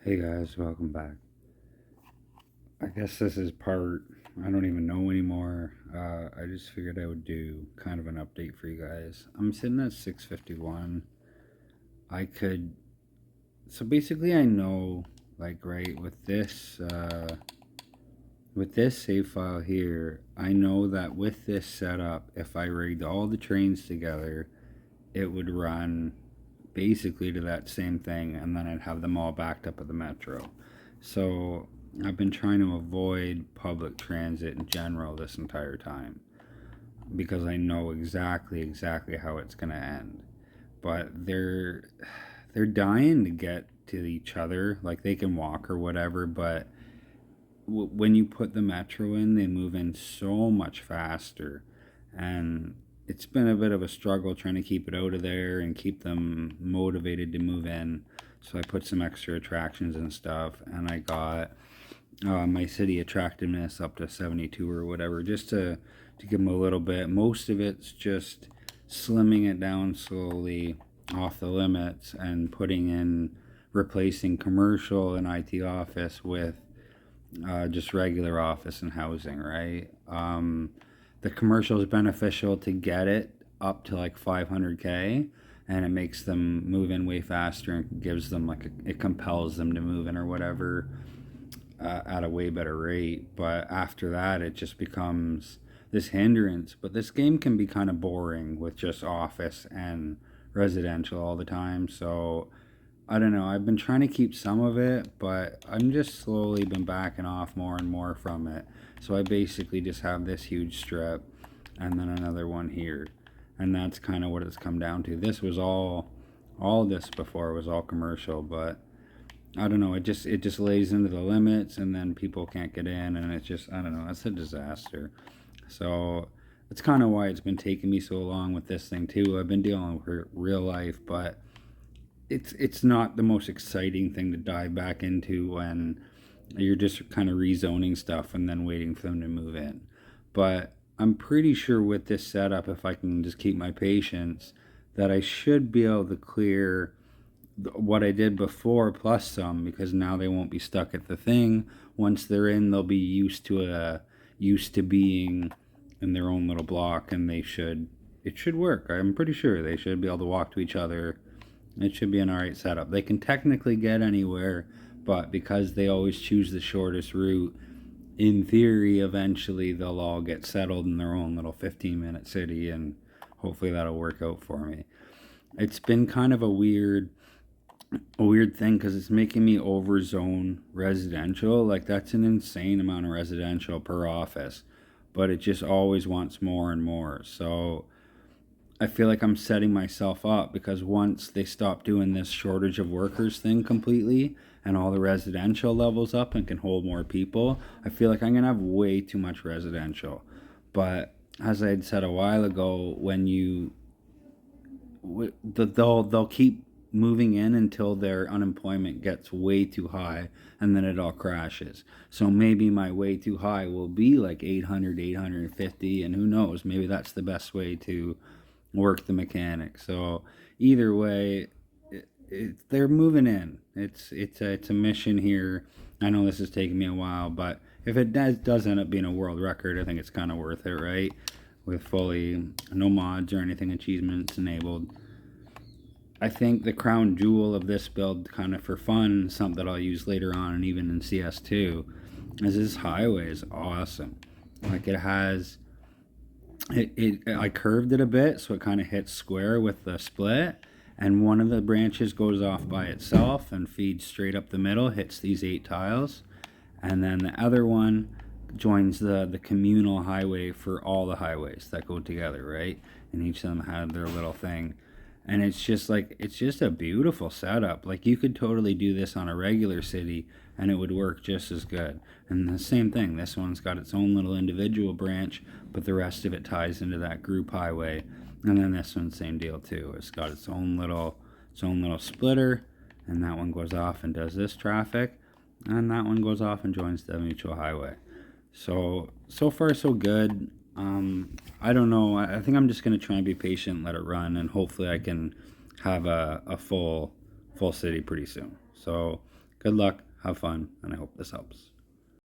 Hey guys, welcome back. I guess this is part, I don't even know anymore. I just figured I would do kind of an update for you guys. I'm sitting at 651. I could, so basically I know, like, right, with this save file here, I know that with this setup, if I rigged all the trains together, it would run basically to that same thing, and then I'd have them all backed up at the metro. So I've been trying to avoid public transit in general this entire time because I know exactly how it's going to end. But they're dying to get to each other, like they can walk or whatever, but when you put the metro in, they move in so much faster, and it's been a bit of a struggle trying to keep it out of there and keep them motivated to move in. So I put some extra attractions and stuff, and I got my city attractiveness up to 72 or whatever, just to give them a little bit. Most of it's just slimming it down slowly off the limits and putting in replacing commercial and IT office with just regular office and housing, right? The commercial is beneficial to get it up to like 500K, and it makes them move in way faster and gives them it compels them to move in or whatever at a way better rate. But after that, it just becomes this hindrance. But this game can be kind of boring with just office and residential all the time. So I don't know. I've been trying to keep some of it, but I'm just slowly been backing off more and more from it. So I basically just have this huge strip and then another one here. And that's kind of what it's come down to. This was all this before was all commercial, but I don't know. It just lays into the limits, and then people can't get in, and it's just, I don't know. It's a disaster. So that's kind of why it's been taking me so long with this thing too. I've been dealing with real life, but it's not the most exciting thing to dive back into when you're just kind of rezoning stuff and then waiting for them to move in. But I'm pretty sure with this setup, if I can just keep my patience, that I should be able to clear what I did before plus some, because now they won't be stuck at the thing. Once they're in, they'll be used to being in their own little block, and it should work. I'm pretty sure they should be able to walk to each other. It should be an alright setup. They can technically get anywhere, but because they always choose the shortest route, in theory, eventually they'll all get settled in their own little 15-minute city, and hopefully that'll work out for me. It's been kind of a weird thing because it's making me overzone residential. Like, that's an insane amount of residential per office, but it just always wants more and more. So I feel like I'm setting myself up, because once they stop doing this shortage of workers thing completely and all the residential levels up and can hold more people, I feel like I'm going to have way too much residential. But as I had said a while ago, when they'll keep moving in until their unemployment gets way too high, and then it all crashes. So maybe my way too high will be like 800, 850, and who knows, maybe that's the best way to work the mechanics. So either way, they're moving in. It's a mission here. I know this is taking me a while, but if it does end up being a world record, I think it's kind of worth it, right? With fully no mods or anything achievements enabled. I think the crown jewel of this build, kind of for fun, something that I'll use later on and even in CS2, is this highway is awesome. Like, it has I curved it a bit so it kind of hits square with the split, and one of the branches goes off by itself and feeds straight up the middle, hits these 8 tiles, and then the other one joins the communal highway for all the highways that go together, right? And each of them had their little thing. And it's just a beautiful setup. Like, you could totally do this on a regular city and it would work just as good. And the same thing, this one's got its own little individual branch, but the rest of it ties into that group highway. And then this one, same deal too. It's got its own little splitter, and that one goes off and does this traffic, and that one goes off and joins the mutual highway. So far so good. I don't know. I think I'm just gonna try and be patient, let it run, and hopefully I can have a full city pretty soon. So Good luck, have fun, and I hope this helps.